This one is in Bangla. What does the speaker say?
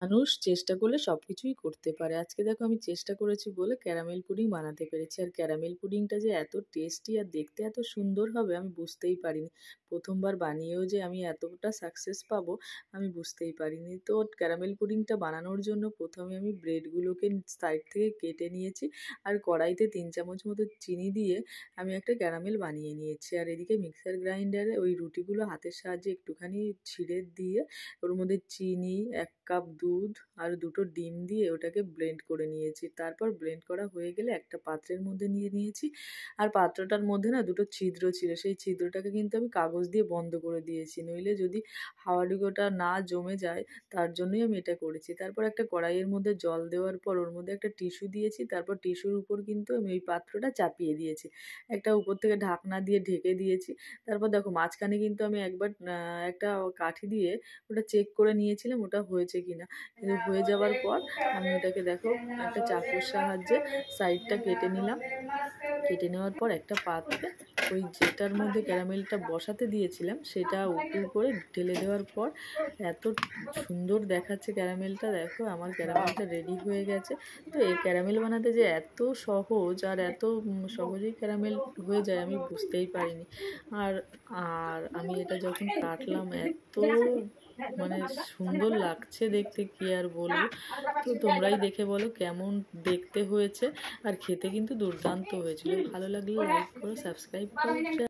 মানুষ চেষ্টা করলে সবকিছুই করতে পারে। আজকে দেখো আমি চেষ্টা করেছি বলে ক্যারামেল পুডিং বানাতে পেরেছি। আর ক্যারামেল পুডিংটা যে এত টেস্টি আর দেখতে এত সুন্দর হবে আমি বুঝতেই পারিনি। ১ম বার বানিয়েও যে আমি এতটা সাকসেস পাবো আমি বুঝতেই পারিনি। তো ক্যারামেল পুডিংটা বানানোর জন্য ১মে আমি ব্রেডগুলোকে সাইড থেকে কেটে নিয়েছি। আর কড়াইতে ৩ চামচ মতো চিনি দিয়ে আমি একটা ক্যারামেল বানিয়ে নিয়েছি। আর এদিকে মিক্সার গ্রাইন্ডারে ওই রুটিগুলো হাতের সাহায্যে একটুখানি ছিঁড়ে দিয়ে ওর মধ্যে চিনি, ১ কাপ দুধ আর ২টো ডিম দিয়ে ওটাকে ব্লেন্ড করে নিয়েছি। তারপর ব্লেন্ড করা হয়ে গেলে একটা পাত্রের মধ্যে নিয়ে নিয়েছি। আর পাত্রটার মধ্যে না ২টো ছিদ্র ছিল। সেই ছিদ্রটাকে কিন্তু আমি কাগজ দিয়ে বন্ধ করে দিয়েছি। নইলে যদি হাওয়াডুবিটা না জমে যায় তার জন্যই আমি এটা করেছি। তারপর একটা কড়াইয়ের মধ্যে জল দেওয়ার পর ওর মধ্যে একটা টিস্যু দিয়েছি। তারপর টিস্যুর উপর কিন্তু আমি ওই পাত্রটা চাপিয়ে দিয়েছি। একটা উপর থেকে ঢাকনা দিয়ে ঢেকে দিয়েছি। তারপর দেখো মাঝখানে কিন্তু আমি একবার একটা কাঠি দিয়ে ওটা চেক করে নিয়েছিলাম ওটা হয়েছে কিনা। কিন্তু হয়ে যাওয়ার পর আমি ওটাকে দেখো একটা চাকুর সাহায্যে সাইডটা কেটে নিলাম। কেটে নেওয়ার পর একটা পাত্রে ওই যেটার মধ্যে ক্যারামেলটা বসাতে দিয়েছিলাম সেটা উপুড় করে ঢেলে দেওয়ার পর এত সুন্দর দেখাচ্ছে ক্যারামেলটা। দেখো আমার ক্যারামেলটা রেডি হয়ে গেছে। তো এই ক্যারামেল বানাতে যে এত সহজ আর এত সহজেই ক্যারামেল হয়ে যায় আমি বুঝতেই পারিনি। আর আর আমি এটা যখন কাটলাম এত মানে সুন্দর লাগছে দেখতে, কি আর বলবো। তো তোমরাই দেখে বলো কেমন দেখতে হয়েছে। আর খেতে কিন্তু দুর্দান্ত হয়েছিল। ভালো লাগলে লাইক করো, সাবস্ক্রাইব করো।